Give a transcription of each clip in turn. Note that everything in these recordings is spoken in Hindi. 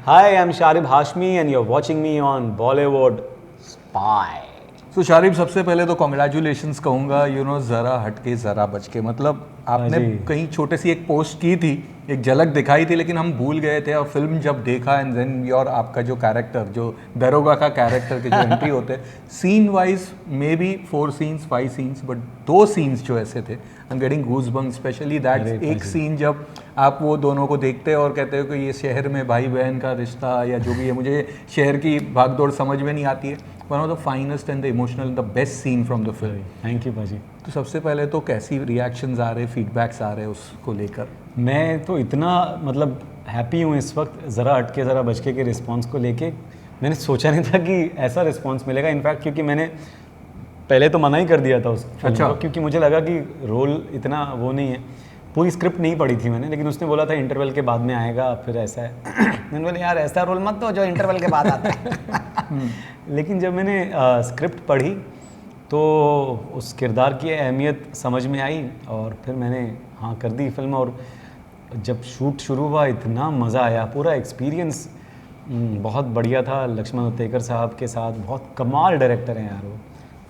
Hi, I'm Sharib Hashmi and you're watching me on Bollywood Spy. तो शारिब सबसे पहले तो कॉन्ग्रेचुलेशंस कहूँगा ज़रा हटके ज़रा बचके, मतलब आपने जी। कहीं छोटे सी एक पोस्ट की थी, एक झलक दिखाई थी, लेकिन हम भूल गए थे और फिल्म जब देखा एंड देन योर आपका जो कैरेक्टर, जो दरोगा का कैरेक्टर के जो एंट्री होते हैं scene wise maybe 4 scenes 5 scenes, but 2 scenes जो ऐसे थे, I am getting goosebumps, specially that एक सीन जब आप वो दोनों को देखते हैं और कहते हो कि ये शहर में भाई बहन का रिश्ता या जो भी है, मुझे शहर की भागदौड़ समझ में नहीं आती है, one of the finest and the emotional the best scene from the film. Thank you भाजी। तो सबसे पहले तो कैसी रिएक्शंस आ रहे, फीडबैक्स आ रहे उसको लेकर? मैं तो इतना मतलब हैप्पी हूँ इस वक्त ज़रा हटके ज़रा बचके के रिस्पांस को लेके। मैंने सोचा नहीं था कि ऐसा रिस्पांस मिलेगा, इनफैक्ट क्योंकि मैंने पहले तो मना ही कर दिया था उस फिल्म को, क्योंकि मुझे लगा कि रोल इतना वो नहीं है। पूरी स्क्रिप्ट नहीं पढ़ी थी मैंने, लेकिन उसने बोला था इंटरवल के बाद में आएगा, फिर ऐसा है मैंने बोला यार ऐसा रोल मत दो जो इंटरवल के बाद आता है लेकिन जब मैंने स्क्रिप्ट पढ़ी तो उस किरदार की अहमियत समझ में आई और फिर मैंने हाँ कर दी फिल्म। और जब शूट शुरू हुआ इतना मज़ा आया, पूरा एक्सपीरियंस बहुत बढ़िया था। लक्ष्मण उत्तेकर साहब के साथ बहुत कमाल डायरेक्टर हैं यार वो,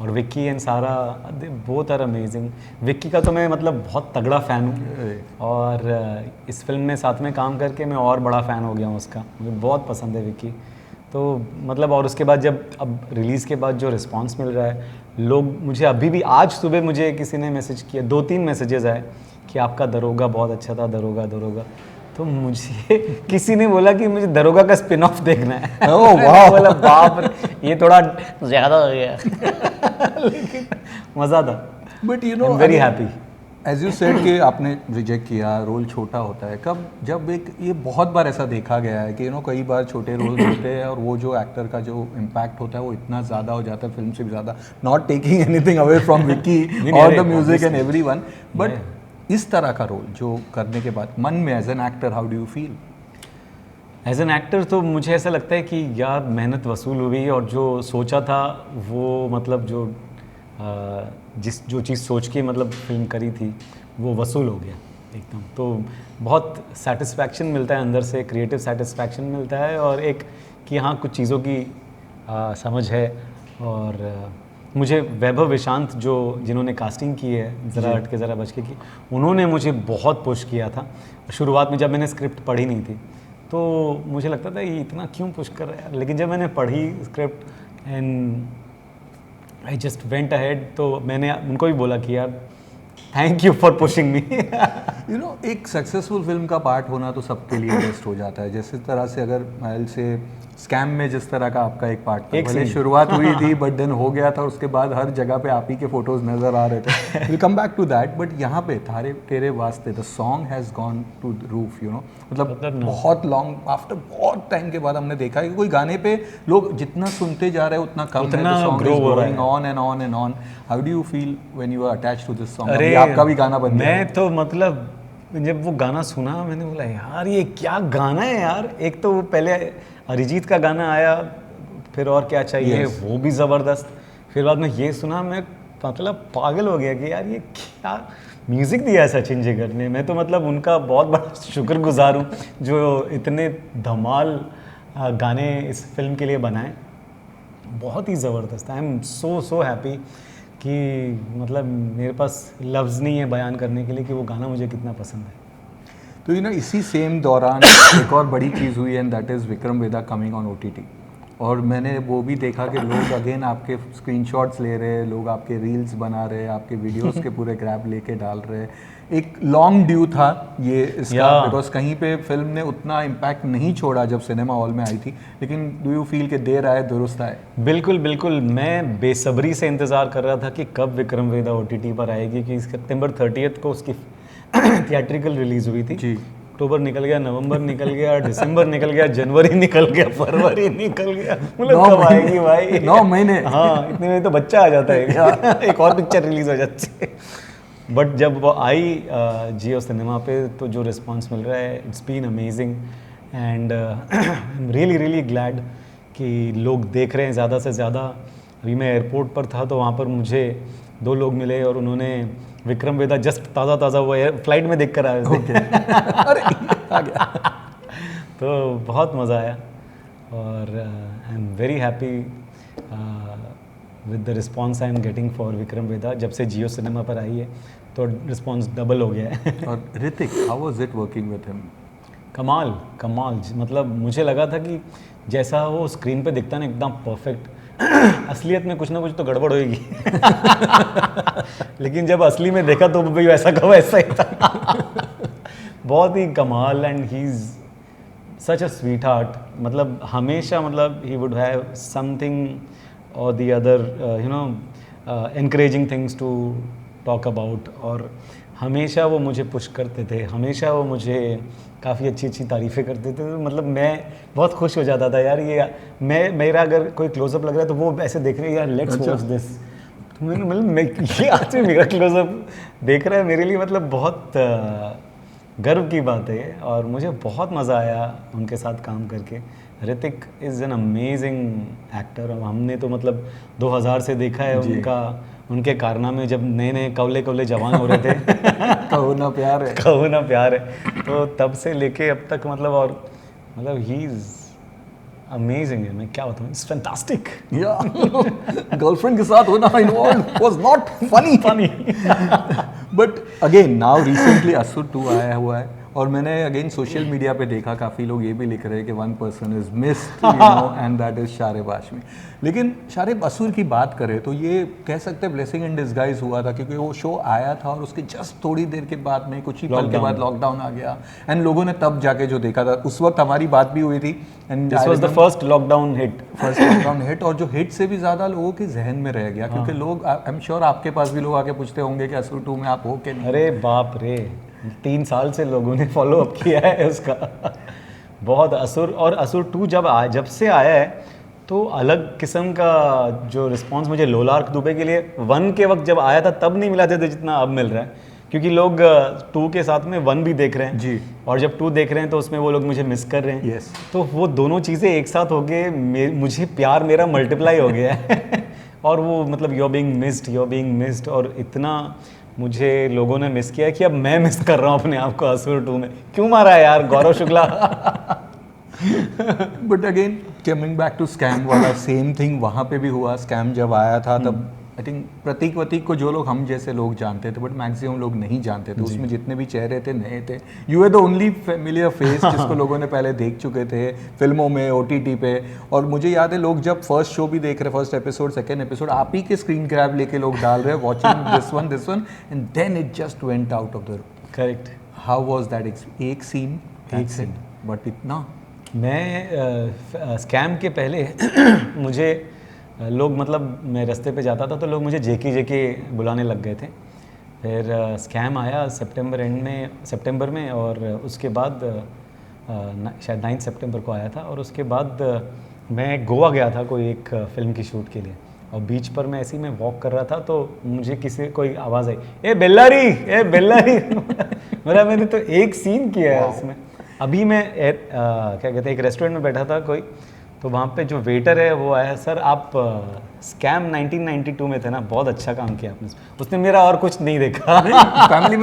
और विक्की एंड सारा बोथ आर अमेजिंग। विक्की का तो मैं मतलब बहुत तगड़ा फ़ैन हूँ और इस फिल्म में साथ में काम करके मैं और बड़ा फ़ैन हो गया हूँ उसका, मुझे बहुत पसंद है विक्की। तो मतलब और उसके बाद जब अब रिलीज़ के बाद जो रिस्पांस मिल रहा है, लोग मुझे अभी भी, आज सुबह मुझे किसी ने मैसेज किया, 2-3 मैसेजेस आए कि आपका दरोगा बहुत अच्छा था, दरोगा दरोगा। तो मुझे किसी ने बोला कि मुझे दरोगा का स्पिन ऑफ देखना है। ओह वाह, बोला बाप रे, ये थोड़ा ज़्यादा हो गया लेकिन मज़ा था। But very happy. As you said कि आपने रिजेक्ट किया, रोल छोटा होता है, कब जब एक ये बहुत बार ऐसा देखा गया है कि कई बार छोटे रोल्स होते हैं और वो जो एक्टर का जो इम्पैक्ट होता है वो इतना ज़्यादा हो जाता है फिल्म से भी ज़्यादा, not taking anything away from Vicky और the music and everyone, but इस तरह का रोल जो करने के बाद मन में as an actor how do you feel? As an actor तो मुझे ऐसा लगता है कि यार मेहनत वसूल हुई और जो सोचा था वो मतलब जो चीज़ सोच के मतलब फिल्म करी थी वो वसूल हो गया एकदम। तो बहुत सेटिस्फैक्शन मिलता है अंदर से, क्रिएटिव सेटिस्फैक्शन मिलता है और एक कि हाँ कुछ चीज़ों की समझ है। और मुझे वैभव विशांत जिन्होंने कास्टिंग की है ज़रा हटके ज़रा बचके की, उन्होंने मुझे बहुत पुश किया था शुरुआत में। जब मैंने स्क्रिप्ट पढ़ी नहीं थी तो मुझे लगता था ये इतना क्यों पुश कर रहा है, लेकिन जब मैंने पढ़ी script and I just went ahead, तो मैंने उनको भी बोला कि यार thank you for pushing me. एक सक्सेसफुल फिल्म का पार्ट होना तो सबके लिए बेस्ट हो जाता है। जैसे तरह से अगर महल से स्कैम में जिस तरह का आपका एक पार्ट था, भले शुरुआत हुई थी बट देन हो गया था, उसके बाद हर जगह पे आप ही के फोटोज नजर आ रहे थे, will come back to that. But यहाँ पे Tere Vaaste the song has gone to the roof, मतलब बहुत लॉन्ग आफ्टर बहुत टाइम के बाद हमने देखा कि कोई गाने पे लोग जितना सुनते जा रहे हैं उतना कम है, the song is going on and on and on. How do you feel when you are attached to this song? अभी आपका भी गाना बन गया। मैं तो मतलब जब वो गाना सुना मैंने बोला यार ये क्या गाना है यार। एक तो वो पहले अरिजीत का गाना आया, फिर और क्या चाहिए, वो भी ज़बरदस्त। फिर बाद में ये सुना, मैं मतलब पागल हो गया कि यार ये क्या म्यूज़िक दिया है सचिन जिगर ने। मैं तो मतलब उनका बहुत बड़ा शुक्रगुजार हूँ जो इतने धमाल गाने इस फिल्म के लिए बनाए, बहुत ही ज़बरदस्त। आई एम सो हैप्पी कि मतलब मेरे पास लफ्ज़ नहीं है बयान करने के लिए कि वो गाना मुझे कितना पसंद है। तो इसी सेम दौरान एक और बड़ी चीज़ हुई and that is Vikram Vedha coming on OTT। और मैंने वो भी देखा कि लोग अगेन आपके स्क्रीनशॉट्स ले रहे हैं, लोग आपके रील्स बना रहे हैं, आपके वीडियोस के पूरे ग्रैब लेके डाल रहे हैं। एक लॉन्ग ड्यू था ये इसका, बिकॉज कहीं पे फिल्म ने उतना इम्पैक्ट नहीं छोड़ा जब सिनेमा हॉल में आई थी, लेकिन डू यू फील कि देर आए दुरुस्त आए? बिल्कुल बिल्कुल, मैं बेसब्री से इंतज़ार कर रहा था कि कब विक्रम वेदा OTT पर आएगी, कि सितंबर 30 को उसकी थिएट्रिकल रिलीज़ हुई थी जी। अक्टूबर निकल गया, नवंबर निकल गया, दिसंबर निकल गया, जनवरी निकल गया, फरवरी निकल गया, मतलब कब आएगी भाई? 9 महीने। हाँ, इतने में तो बच्चा आ जाता है एक और पिक्चर रिलीज़ हो जाती है। बट जब वो आई जियो सिनेमा पे तो जो रिस्पांस मिल रहा है, it's been amazing and I am really glad कि लोग देख रहे हैं ज़्यादा से ज़्यादा। अभी मैं एयरपोर्ट पर था तो वहाँ पर मुझे 2 लोग मिले और उन्होंने विक्रम वेदा जस्ट ताज़ा वो फ्लाइट में देख कर आए थे। अरे आ गया। तो बहुत मज़ा आया और I am very happy with the response I am getting for Vikram Vedha. जब से जियो सिनेमा पर आई है तो रिस्पॉन्स डबल हो गया है। और Hrithik, how was it working with him? कमाल कमाल, मतलब मुझे लगा था कि जैसा वो स्क्रीन पे दिखता ना एकदम परफेक्ट, असलियत में कुछ ना कुछ तो गड़बड़ होएगी। लेकिन जब असली में देखा तो भाई वैसा का वैसा ही था। बहुत ही कमाल and he is such a sweetheart. मतलब हमेशा मतलब ही वुड हैव समथिंग और the other you know encouraging things to talk about, और हमेशा वो मुझे पुश करते थे, हमेशा वो मुझे काफ़ी अच्छी अच्छी तारीफ़ें करते थे। मतलब मैं बहुत खुश हो जाता था यार, ये मेरा अगर कोई क्लोजअप लग रहा है तो वो ऐसे देख रहे हैं यार लेट्स वॉच दिस। तो मतलब ये आज में मेरा क्लोजअप देख रहा है, मेरे लिए मतलब बहुत गर्व की बात है और मुझे बहुत मज़ा आया उनके साथ काम करके। Hrithik is an amazing actor और हमने तो मतलब 2000 से देखा है उनके कारनामे, जब नए नए कवले कवले जवान हो रहे थे। कहो ना प्यार है, कहो ना प्यार है, तो तब से लेके अब तक मतलब, और मतलब ही इज़ अमेजिंग है, मैं क्या बताऊँ, इट्स फैंटास्टिक। या गर्लफ्रेंड के साथ होना involve was not funny. But again now recently असुर 2 आया हुआ है और मैंने अगेन सोशल मीडिया पे देखा काफ़ी लोग ये भी लिख रहे हैं कि 1 person is missed, you know, and that is Sharib Hashmi. लेकिन शारिब असुर की बात करें तो ये कह सकते हैं ब्लेसिंग इन डिस्गाइज हुआ था, क्योंकि वो शो आया था और उसके जस्ट थोड़ी देर के बाद में, कुछ ही पल के बाद लॉकडाउन आ गया एंड लोगों ने तब जाके जो देखा था, उस वक्त हमारी बात भी हुई थी and this was the first lockdown hit. और जो हिट से भी ज़्यादा लोगों के जहन में रह गया, क्योंकि लोग, आई एम श्योर आपके पास भी लोग आके पूछते होंगे कि असुर 2 में आप हो के नहीं। अरे बाप रे, 3 साल से लोगों ने फॉलो अप किया है उसका। बहुत असुर, और असुर 2 जब से आया है तो अलग किस्म का जो रिस्पांस मुझे लोलार्क दुबे के लिए 1 के वक्त जब आया था तब नहीं मिला था जितना अब मिल रहा है, क्योंकि लोग 2 के साथ में 1 भी देख रहे हैं जी, और जब 2 देख रहे हैं तो उसमें वो लोग मुझे मिस कर रहे हैं। yes. तो वो दोनों चीज़ें एक साथ हो गए, मुझे प्यार मेरा मल्टीप्लाई हो गया है। और वो मतलब यू आर बीइंग मिस्ड, और इतना मुझे लोगों ने मिस किया है कि अब मैं मिस कर रहा हूँ अपने आप को असुर 2 में। क्यों मारा है यार Gaurav Shukla? But again coming back to scam वाला सेम थिंग वहाँ पे भी हुआ। स्कैम जब आया था तब आई थिंक प्रतीक वतीक को जो लोग हम जैसे लोग जानते थे, बट मैक्सिमम लोग नहीं जानते थे। उसमें जितने भी चेहरे थे नए थे। You are the only familiar face जिसको लोगों ने पहले देख चुके थे फिल्मों में, OTT पे। और मुझे याद है लोग जब फर्स्ट शो भी देख रहे, फर्स्ट एपिसोड, सेकेंड एपिसोड, आप ही के स्क्रीन ग्रैब लेके लोग डाल रहे हैं, watching this one and then it just went out of the correct. How was that? एक सीन बट इतना। मैं स्कैम के पहले मुझे लोग, मतलब मैं रास्ते पे जाता था तो लोग मुझे जेके बुलाने लग गए थे। फिर स्कैम आया सितंबर में और उसके बाद शायद 9 सितंबर को आया था, और उसके बाद मैं गोवा गया था कोई एक फ़िल्म की शूट के लिए, और बीच पर मैं ऐसे ही मैं वॉक कर रहा था तो मुझे कोई आवाज़ आई, ए बेल्लारी। मेरा मैंने तो एक सीन किया है उसमें। अभी मैं क्या कहते हैं, एक रेस्टोरेंट में बैठा था कोई, तो वहाँ पे जो वेटर है वो आया, सर आप स्कैम 1992 में थे ना, बहुत अच्छा काम किया आपने। उसने मेरा और कुछ नहीं देखा, फैमिली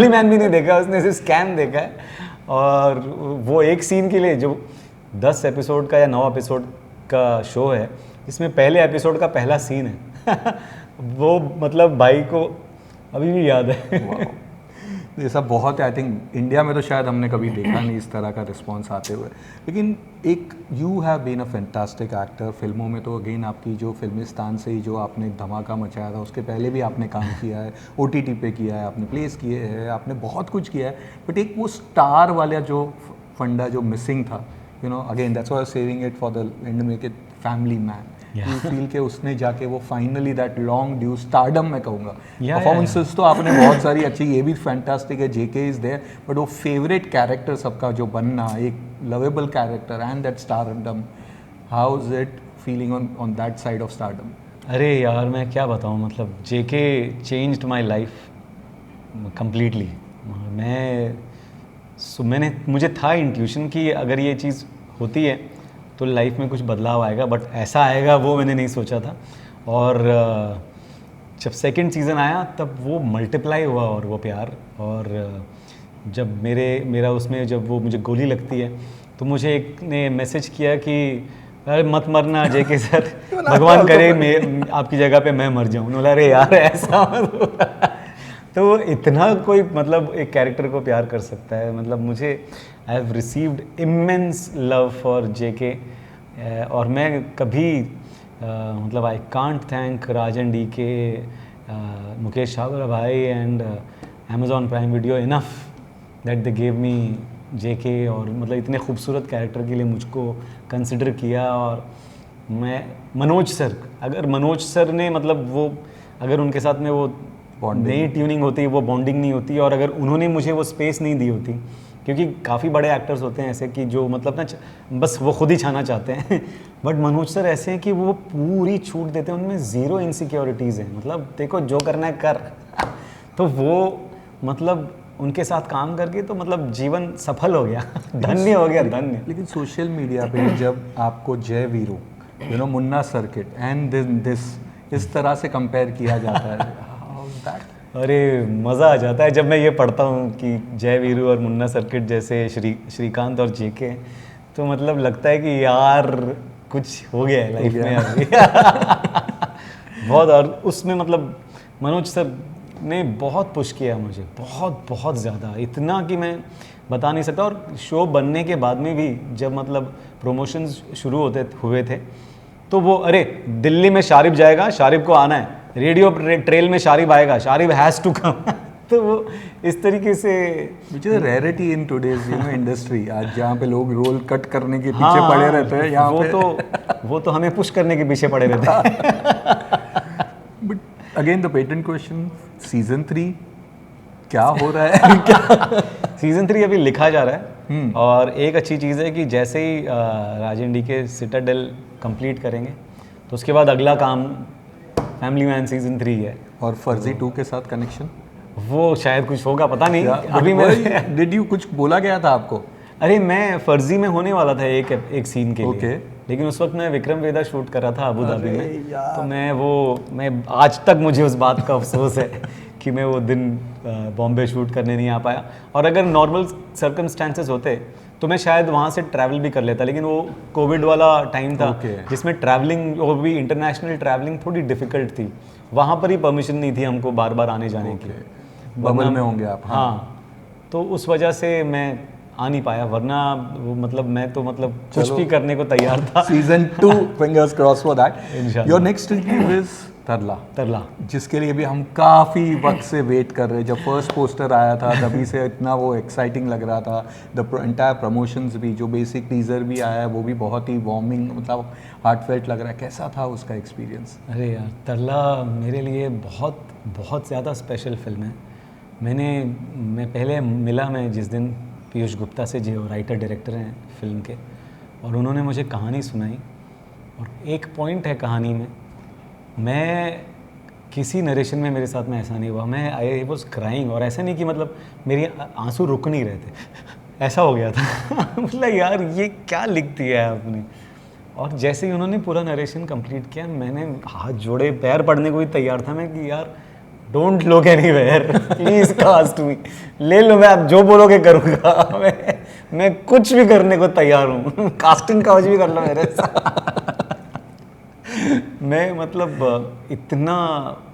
मैन भी नहीं देखा, उसने सिर्फ स्कैम देखा है। और वो एक सीन के लिए जो 10 एपिसोड का या 9 एपिसोड का शो है, इसमें पहले एपिसोड का पहला सीन है। वो मतलब भाई को अभी भी याद है। ये सब बहुत है। आई थिंक इंडिया में तो शायद हमने कभी देखा नहीं इस तरह का रिस्पॉन्स आते हुए। लेकिन एक you have been a fantastic actor. फिल्मों में तो अगेन आपकी जो फिल्मिस्तान से ही जो आपने धमाका मचाया था, उसके पहले भी आपने काम किया है, OTT पे किया है, आपने प्लेस किए हैं, आपने बहुत कुछ किया है। बट एक वो स्टार वाला जो फंडा जो मिसिंग था, you know, again that's why I am saying it for the end make it family man. You feel के उसने जाके वो finally that long due stardom मैं कहूँगा, परफॉर्मेंसेस तो आपने बहुत सारी अच्छी, ये भी फैंटास्टिक है, JK इज देयर, बट वो फेवरेट कैरेक्टर सबका जो बनना, एक lovable character and that stardom, how is it feeling on that side of stardom? अरे यार मैं क्या बताऊँ, मतलब JK changed my life completely. मैंने मुझे था इंट्यूशन कि अगर ये चीज़ होती है तो लाइफ में कुछ बदलाव आएगा, बट ऐसा आएगा वो मैंने नहीं सोचा था। और जब सेकंड सीज़न आया तब वो मल्टीप्लाई हुआ और वो प्यार, और जब मेरा उसमें जब वो मुझे गोली लगती है तो मुझे एक ने मैसेज किया कि अरे मत मरना जेके सर, भगवान करे मैं आपकी जगह पे मैं मर जाऊँ। बोला अरे यार ऐसा मत। तो इतना कोई मतलब एक कैरेक्टर को प्यार कर सकता है, मतलब मुझे I have received immense love for JK. और मैं कभी मतलब I can't thank Raj and DK, Mukesh Chhabra भाई and Amazon Prime Video enough that they gave me JK. और मतलब इतने खूबसूरत कैरेक्टर के लिए मुझको कंसिडर किया। और मैं मनोज सर, अगर मनोज सर ने मतलब वो अगर उनके साथ में वो नई ट्यूनिंग होती, वो बॉन्डिंग नहीं होती, और अगर उन्होंने मुझे वो स्पेस नहीं दी होती, क्योंकि काफ़ी बड़े एक्टर्स होते हैं ऐसे कि जो मतलब ना बस वो खुद ही छाना चाहते हैं बट मनोज सर ऐसे हैं कि वो पूरी छूट देते हैं, उनमें ज़ीरो इनसिक्योरिटीज़ हैं, मतलब देखो जो करना है कर। तो वो मतलब उनके साथ काम करके तो मतलब जीवन सफल हो गया धन्य हो गया, धन्य। लेकिन सोशल मीडिया पे जब आपको जय Veeru, you know, Munna circuit and this इस तरह से कंपेयर किया जाता है, अरे मज़ा आ जाता है जब मैं ये पढ़ता हूँ कि जय वीरू और मुन्ना सर्किट जैसे श्रीकांत और जेके, तो मतलब लगता है कि यार कुछ हो गया है लाइफ में अभी बहुत। और उसमें मतलब मनोज सर ने बहुत पुश किया मुझे, बहुत बहुत ज़्यादा, इतना कि मैं बता नहीं सकता। और शो बनने के बाद में भी जब मतलब प्रमोशंस शुरू हुए थे, तो वो अरे दिल्ली में शारिब जाएगा, शारिब को आना है, रेडियो ट्रेल में शारिब आएगा, शारिब हैज़ टू कम तो वो इस तरीके से, which is rarity in today's you know industry, आज जहाँ पे लोग रोल कट करने के पीछे पड़े रहते हैं, यहाँ पे वो तो हमें पुश करने के पीछे पड़े रहते हैं but again the patent question, season 3 क्या हो रहा है क्या? सीजन 3 अभी लिखा जा रहा है। और एक अच्छी चीज़ है कि जैसे ही राजन डी के सिटाडेल कंप्लीट करेंगे तो उसके बाद अगला काम फैमिली मैन सीजन 3 है। और फर्जी 2 के साथ कनेक्शन वो शायद कुछ होगा, पता नहीं। अभी मैं डिड यू कुछ बोला गया था आपको? अरे मैं फर्जी में होने वाला था एक सीन के लिए, लेकिन उस वक्त मैं विक्रम वेदा शूट कर रहा था अबू धाबी में, तो मैं आज तक मुझे उस बात का अफसोस है कि मैं वो दिन बॉम्बे शूट करने नहीं आ पाया। और अगर नॉर्मल सर्कमस्टांसेस होते तो मैं शायद वहाँ से ट्रैवल भी कर लेता, लेकिन वो कोविड वाला टाइम था जिसमें ट्रैवलिंग और भी इंटरनेशनल ट्रैवलिंग थोड़ी डिफ़िकल्ट थी, वहाँ पर ही परमिशन नहीं थी हमको बार बार आने जाने की। बबल में होंगे आप? हाँ, तो उस वजह से मैं आ नहीं पाया, वरना वो मतलब मैं तो मतलब कुछ भी करने को तैयार था। Season 2 fingers cross for that. Your next review is Tarla, जिसके लिए भी हम काफ़ी वक्त से वेट कर रहे हैं। जब फर्स्ट पोस्टर आया था तभी से इतना वो एक्साइटिंग लग रहा था। द एंटायर प्रमोशंस भी, जो बेसिक टीजर भी आया है वो भी बहुत ही वार्मिंग, मतलब हार्टफेल्ट लग रहा है। कैसा था उसका एक्सपीरियंस? अरे यार, तरला मेरे लिए बहुत बहुत ज़्यादा स्पेशल फिल्म है। मैं पहले मिला मैं जिस दिन पीयूष गुप्ता से, जो राइटर डायरेक्टर हैं फिल्म के, और उन्होंने मुझे कहानी सुनाई। और एक पॉइंट है कहानी में, मैं किसी नरेशन में मेरे साथ में ऐसा नहीं हुआ, मैं आई वॉज क्राइंग। और ऐसा नहीं कि मतलब मेरे आंसू रुक नहीं रहे थे, ऐसा हो गया था मतलब यार ये क्या लिख दिया है आपने। और जैसे ही उन्होंने पूरा नरेशन कंप्लीट किया, मैंने हाथ जोड़े, पैर पड़ने को भी तैयार था मैं कि यार don't look anywhere, please cast me, ले लो, मैं आप जो बोलोगे करूँगा मैं कुछ भी करने को तैयार हूँ कास्टिंग काउच भी कर लो मेरे साथ मैं मतलब इतना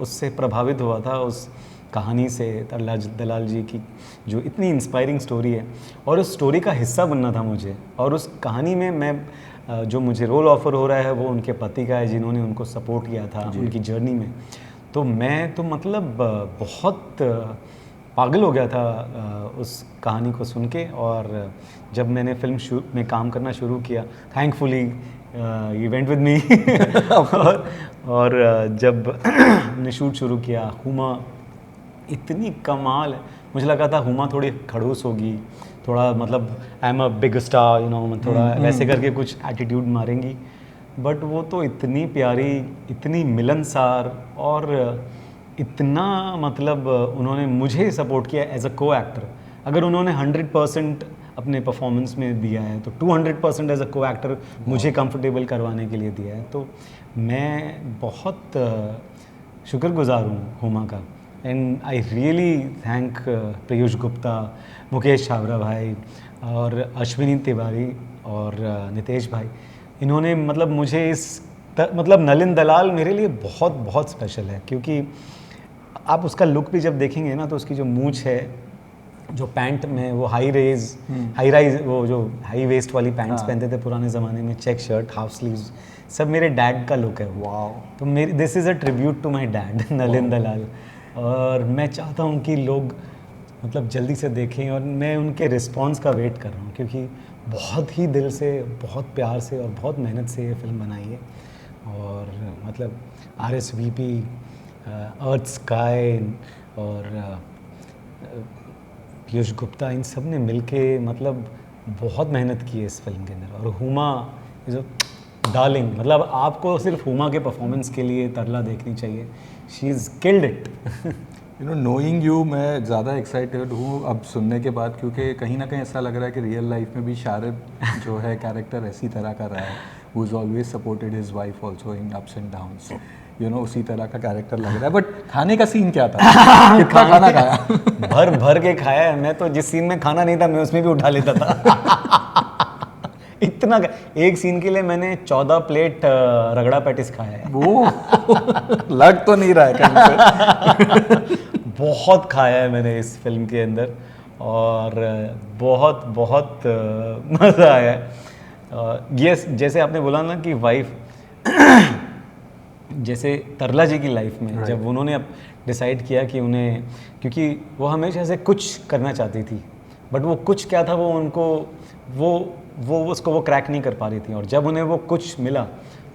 उससे प्रभावित हुआ था उस कहानी से, तरला दलाल जी की जो इतनी इंस्पायरिंग स्टोरी है, और उस स्टोरी का हिस्सा बनना था मुझे। और उस कहानी में मैं जो मुझे रोल ऑफर हो रहा है वो उनके पति का है, जिन्होंने उनको सपोर्ट किया था उनकी जर्नी में। तो मैं तो मतलब बहुत पागल हो गया था उस कहानी को सुन के। और जब मैंने फिल्म में काम करना शुरू किया, thankfully you went with me और जब हमने शूट शुरू किया, हुमा इतनी कमाल है। मुझे लगा था हुमा थोड़ी खड़ूस होगी, थोड़ा मतलब I am a big star, you know, थोड़ा वैसे करके कुछ एटीट्यूड मारेंगी, बट वो तो इतनी प्यारी, इतनी मिलनसार, और इतना मतलब उन्होंने मुझे सपोर्ट किया एज अ को एक्टर। अगर उन्होंने 100% अपने परफॉर्मेंस में दिया है तो 200% एज अ को एक्टर मुझे कंफर्टेबल करवाने के लिए दिया है। तो मैं बहुत शुक्रगुजार हूँ हुमा का। And I really thank Piyush Gupta, Mukesh Chhabra भाई और अश्विनी तिवारी और नितेश भाई। इन्होंने मतलब मुझे मतलब नलिन दलाल मेरे लिए बहुत बहुत स्पेशल है, क्योंकि आप उसका लुक भी जब देखेंगे ना तो उसकी जो मूंछ है, जो पैंट में वो हाई राइज वो जो हाई वेस्ट वाली पैंट्स पहनते थे पुराने ज़माने में, चेक शर्ट, हाफ स्लीव्स, सब मेरे डैड का लुक है। वाओ। तो मेरी this is a tribute to my dad Nalin Dalal. और मैं चाहता हूँ कि लोग मतलब जल्दी से देखें, और मैं उनके रिस्पॉन्स का वेट कर रहा हूँ, क्योंकि बहुत ही दिल से, बहुत प्यार से और बहुत मेहनत से ये फिल्म बनाई है। और मतलब RSVP, अर्थ स्काई और पीयूष गुप्ता, इन सब ने मिलके मतलब बहुत मेहनत की है इस फिल्म के अंदर। और हुमा इज़ अ डार्लिंग, मतलब आपको सिर्फ हुमा के परफॉर्मेंस के लिए तरला देखनी चाहिए। She is killed it. You know, knowing you, मैं ज़्यादा एक्साइटेड हूँ अब सुनने के बाद, क्योंकि कहीं ना कहीं ऐसा लग रहा है कि रियल लाइफ में भी शारिब जो है कैरेक्टर ऐसी तरह का रहा है, who is always supported his wife also in ups and downs. You know, उसी तरह का कैरेक्टर लग रहा है। बट खाने का सीन क्या था? कितना खाना खाया? भर भर के खाया है मैं तो। जिस सीन में खाना नहीं था मैं उसमें भी उठा लेता था। इतना एक सीन के लिए मैंने 14 प्लेट रगड़ा पैटिस खाया है। वो लग तो नहीं रहा है कहीं से। बहुत खाया है मैंने इस फिल्म के अंदर, और बहुत बहुत मज़ा आया है। यस, जैसे आपने बोला ना कि वाइफ, जैसे तरला जी की लाइफ में जब उन्होंने अब डिसाइड किया कि उन्हें, क्योंकि वो हमेशा से कुछ करना चाहती थी, बट वो कुछ क्या था वो उनको वो उसको वो क्रैक नहीं कर पा रही थी, और जब उन्हें वो कुछ मिला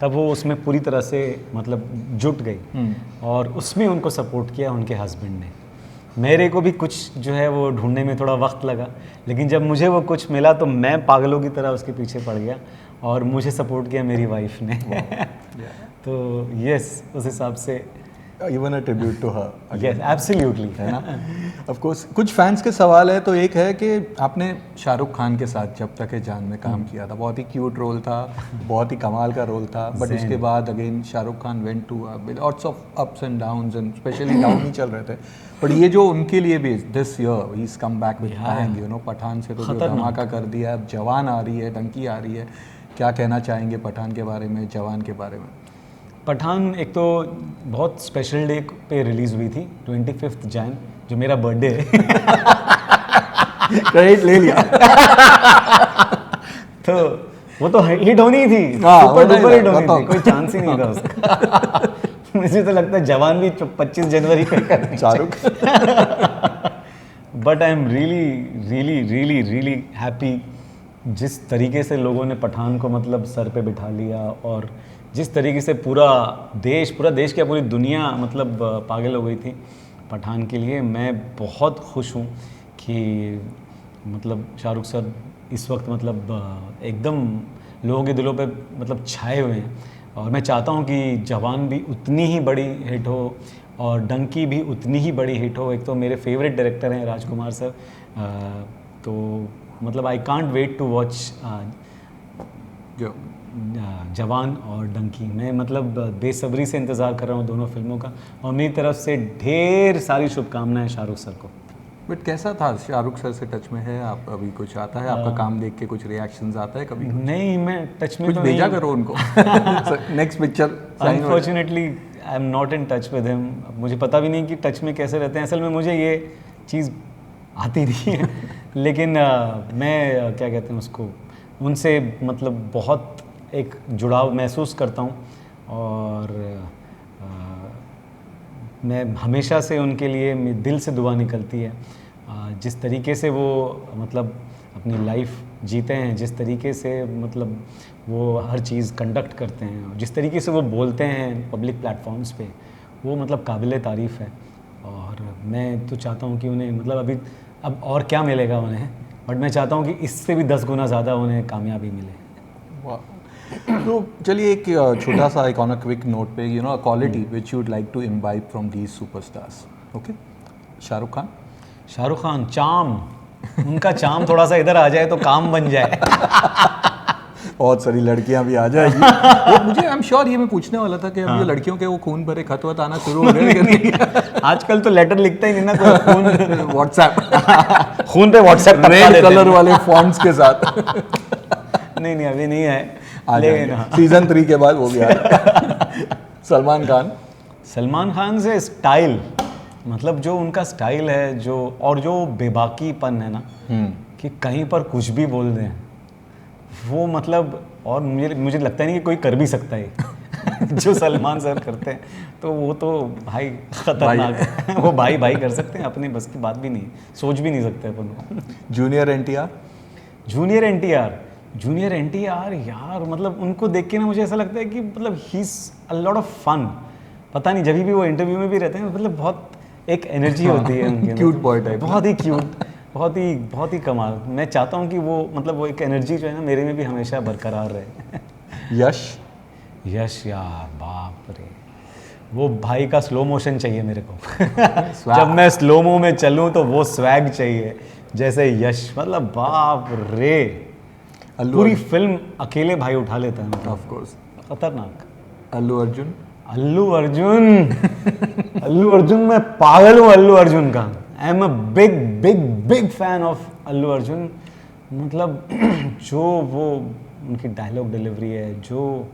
तब वो उसमें पूरी तरह से मतलब जुट गई। और उसमें उनको सपोर्ट किया उनके हस्बैंड ने। मेरे को भी कुछ जो है वो ढूंढने में थोड़ा वक्त लगा, लेकिन जब मुझे वो कुछ मिला तो मैं पागलों की तरह उसके पीछे पड़ गया, और मुझे सपोर्ट किया मेरी वाइफ ने। तो यस, उस हिसाब से even a tribute to her. Yes, absolutely, है ना। ऑफ कोर्स कुछ फैंस के सवाल है, तो एक है कि आपने शाहरुख खान के साथ जब तक है जान में काम किया था, बहुत ही क्यूट रोल था, बहुत ही कमाल का रोल था, बट उसके बाद again Shahrukh Khan went to lots of ups and downs, and specially down ही चल रहे थे। बट ये जो उनके लिए भी दिस ईयर ही is come back with bang, you know, Pathaan से तो जो धमाका कर दिया है, अब जवान आ रही है, डंकी आ रही है। क्या कहना चाहेंगे पठान के बारे में, जवान के बारे में? पठान एक तो बहुत स्पेशल डे पे रिलीज़ हुई थी, 25 जैन, जो मेरा बर्थडे है। क्रेडिट ले लिया। तो वो तो हिट होनी थी, सुपर डुपर हिट होनी थी, कोई चांस ही नहीं था उसका। मुझे तो लगता है जवान भी 25 जनवरी पे करनी Shahrukh. But I am really really really really happy जिस तरीके से लोगों ने पठान को मतलब सर पे बिठा लिया, और जिस तरीके से पूरा देश क्या पूरी दुनिया मतलब पागल हो गई थी पठान के लिए। मैं बहुत खुश हूँ कि मतलब शाहरुख सर इस वक्त मतलब एकदम लोगों के दिलों पे मतलब छाए हुए हैं, और मैं चाहता हूँ कि जवान भी उतनी ही बड़ी हिट हो और डंकी भी उतनी ही बड़ी हिट हो। एक तो मेरे फेवरेट डायरेक्टर हैं राजकुमार सर, तो मतलब I can't wait to watch Jawan और डंकी। मैं मतलब बेसब्री से इंतज़ार कर रहा हूँ दोनों फिल्मों का, और मेरी तरफ से ढेर सारी शुभकामनाएं शाहरुख सर को। बट कैसा था शाहरुख सर से टच में है आप अभी? कुछ आता है आपका काम देख के, कुछ रिएक्शंस आता है कभी? नहीं, मैं टच में कुछ तो भेजा नहीं। करो उनको। Next picture unfortunately I am not in touch with him. मुझे पता भी नहीं कि टच में कैसे रहते हैं। असल में मुझे ये चीज़ आती नहीं है। लेकिन मैं क्या कहते हैं उसको, उनसे मतलब बहुत एक जुड़ाव महसूस करता हूँ, और मैं हमेशा से उनके लिए मेरे दिल से दुआ निकलती है। जिस तरीके से वो मतलब अपनी लाइफ जीते हैं, जिस तरीके से मतलब वो हर चीज़ कंडक्ट करते हैं, जिस तरीके से वो बोलते हैं पब्लिक प्लेटफॉर्म्स पे, वो मतलब काबिल तारीफ़ है। और मैं तो चाहता हूँ कि उन्हें मतलब अब और क्या मिलेगा उन्हें, बट मैं चाहता हूँ कि इससे भी 10 गुना ज़्यादा उन्हें कामयाबी मिले। तो चलिए एक छोटा सा एक ऑन अ क्विक नोट पे, you know, a quality which you would like to imbibe from these superstars. Okay, Shahrukh Khan, charm. उनका चाम थोड़ा सा इधर आ जाए तो काम बन जाए। बहुत सारी लड़कियां भी आ जाएगी। ये मुझे आई एम श्योर, ये मैं पूछने वाला था कि अब ये लड़कियों के वो खून भरे खत वत आना शुरू हो गए कि नहीं? आजकल तो लेटर लिखता ही नहीं ना कोई, खून व्हाट्सएप खून पे व्हाट्सएप रेड कलर वाले फॉन्ट्स के साथ। नहीं नहीं अभी नहीं है, आ लेकिन जाएंगे सीजन 3 के बाद वो भी आएगा। सलमान खान, सलमान खान से स्टाइल, मतलब जो उनका स्टाइल है, जो और जो बेबाकीपन है ना कि कहीं पर कुछ भी बोल दें, वो मतलब, और मुझे लगता नहीं कि कोई कर भी सकता है जो सलमान सर करते हैं, तो वो तो भाई खतरनाक है। वो भाई भाई कर सकते हैं, अपनी बस की बात भी नहीं, सोच भी नहीं सकते अपन। जूनियर एनटीआर, जूनियर एनटीआर, जूनियर एनटीआर यार, मतलब उनको देख के ना मुझे ऐसा लगता है कि मतलब he is a lot of fun. पता नहीं, जब भी वो इंटरव्यू में भी रहते हैं, मतलब बहुत एक एनर्जी होती है उनके अंदर, क्यूट बॉय टाइप, बहुत ही क्यूट, बहुत ही कमाल। मैं चाहता हूँ कि वो मतलब वो एक एनर्जी जो है ना मेरे में भी हमेशा बरकरार रहे। यश, यश यार बाप रे, वो भाई का स्लो मोशन चाहिए मेरे को। जब मैं स्लोमो में चलूँ तो वो स्वैग चाहिए जैसे यश, मतलब बाप रे, पूरी फिल्म अकेले भाई उठा लेता है, मतलब ऑफ कोर्स। खतरनाक। अल्लू अर्जुन, अल्लू अर्जुन, अल्लू अर्जुन, मैं पागल हूँ अल्लू अर्जुन का। I am a big big big fan of Allu Arjun. मतलब जो वो उनकी डायलॉग डिलीवरी है, जो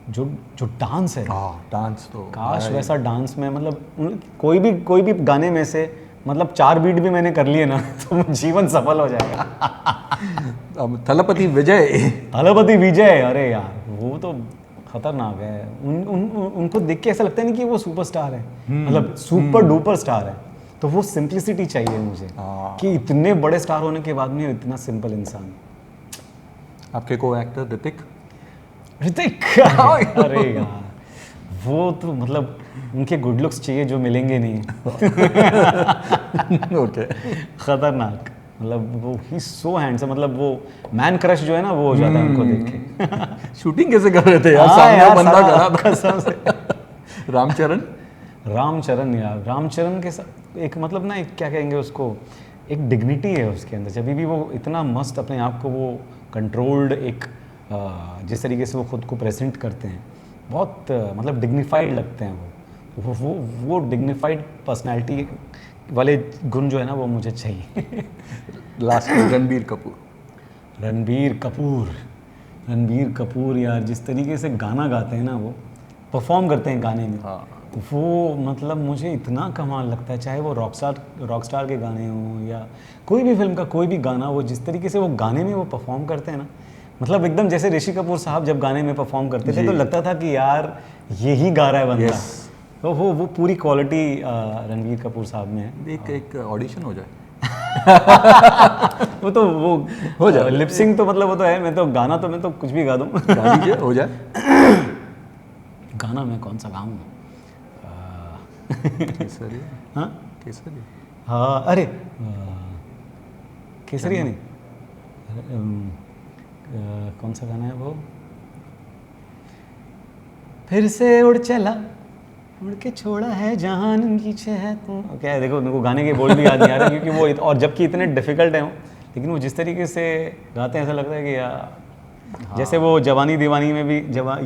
जो जो डांस है, डांस तो काश वैसा डांस में, मतलब कोई भी गाने में से मतलब 4 बीट भी मैंने कर लिए ना तो जीवन सफल हो जाएगा। अब थलपति विजय, थलपति विजय, अरे यार वो तो खतरनाक है। उनको देख के ऐसा लगता है नहीं कि वो सुपरस्टार है, मतलब सुपर डुपर स्टार है। तो वो सिंप्लिसिटी चाहिए मुझे कि इतने बड़े स्टार होने के बाद में इतना सिंपल इंसान। आपके को एक्टर ऋतिक, अरे यार वो तो मतलब उनके गुड लुक्स चाहिए जो मिलेंगे नहीं। ओके, खतरनाक, मतलब वो ही सो हैंडसम, मतलब वो मैन क्रश जो है ना वो हो जाता है उनको देख के। शूटिंग कैसे कर रहे थे यार, हाँ सामने यार, बंदा साला खड़ा था। कसम से। रामचरण, रामचरण यार, रामचरण के साथ एक मतलब ना, एक क्या कहेंगे उसको, एक डिग्निटी है उसके अंदर। जब भी वो इतना मस्त अपने आप को वो कंट्रोल्ड, एक जिस तरीके से वो खुद को प्रेजेंट करते हैं, बहुत मतलब डिग्निफाइड लगते हैं वो डिग्निफाइड पर्सनालिटी वाले गुण जो है ना वो मुझे चाहिए। लास्ट में रणबीर कपूर, रणबीर कपूर यार, जिस तरीके से गाना गाते हैं ना, वो परफॉर्म करते हैं गाने में, वो मतलब मुझे इतना कमाल लगता है। चाहे वो रॉकस्टार के गाने हों या कोई भी फिल्म का कोई भी गाना, वो जिस तरीके से वो गाने में वो परफॉर्म करते हैं ना, मतलब एकदम जैसे ऋषि कपूर साहब जब गाने में परफॉर्म करते थे तो लगता था कि यार यही गा रहा है बंदा। तो वो पूरी क्वालिटी रणबीर कपूर साहब में है। एक ऑडिशन हो जाए। वो तो वो हो जाए, लिपसिंग तो मतलब वो तो है, मैं तो गाना तो मैं तो कुछ भी गा दूँ। गा दीजिए, हो जाए। गाना मैं कौन सा गाऊँ? केसरी, हाँ केसरी, हाँ, अरे केसरिया नहीं, कौन सा गाना है वो, फिर से उड़ चला उड़ के छोड़ा है जहान पीछे है तू, क्या है, देखो मेरे को गाने के बोल भी याद नहीं आ रहे क्योंकि वो और जबकि इतने डिफिकल्ट हैं वो, लेकिन वो जिस तरीके से गाते हैं ऐसा लगता है कि यार जैसे वो जवानी दीवानी में भी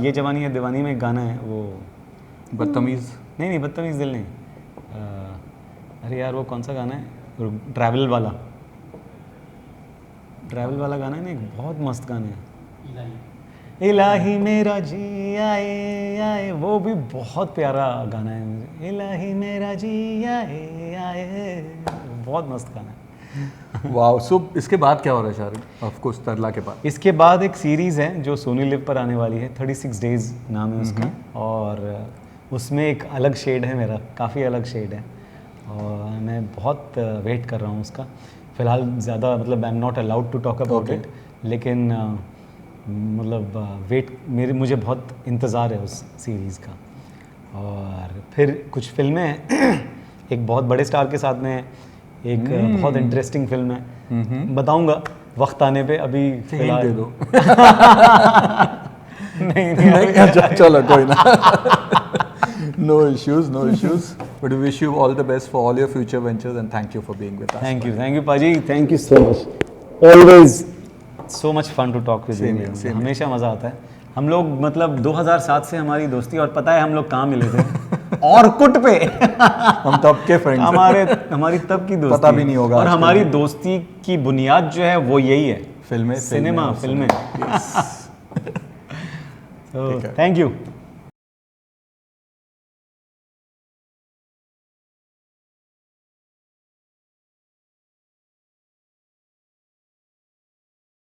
ये जवानी है दीवानी में एक गाना है वो, बदतमीज, नहीं बदतमीज दिल नहीं, अरे यार वो कौन सा गाना है, ट्रैवल वाला गाना है ना, एक बहुत मस्त गाना है, इलाही मेरा जी आए आए, वो भी बहुत प्यारा गाना है मुझे, इलाही मेरा जी आए आए, बहुत मस्त गाना है। वाह। सो इसके बाद क्या हो रहा है शाहरुख? ऑफ कोर्स तरला के बाद इसके बाद एक सीरीज़ है जो सोनी लिव पर आने वाली है, 36 डेज नाम है उसका, और उसमें एक अलग शेड है मेरा, काफ़ी अलग शेड है, और मैं बहुत वेट कर रहा हूँ उसका। फ़िलहाल ज़्यादा मतलब I am not allowed to talk about it, लेकिन मतलब मुझे बहुत इंतज़ार है उस सीरीज़ का। और फिर कुछ फिल्में हैं एक बहुत बड़े स्टार के साथ में, एक बहुत इंटरेस्टिंग फिल्म है, बताऊंगा वक्त आने पे, अभी फिलहाल दे दो। नहीं अच्छा, चलो कोई ना। No issues, but we wish you all the best for all your future ventures and thank you for being with us. Thank you Paji, thank you so much, always. So much fun to talk with Same here, you, same हमेशा मज़ा आता है। हम लोग मतलब 2007 से हमारी दोस्ती, और पता है हम लोग कहाँ मिले थे? ऑर्कुट पे। हम तब के फ्रेंड्स हमारी तब की दोस्ती, पता भी नहीं होगा और आजकल हमारी भी। दोस्ती की बुनियाद जो है वो यही है, फिल्में सिनेमा, और फिल्में। Yes. Thank you.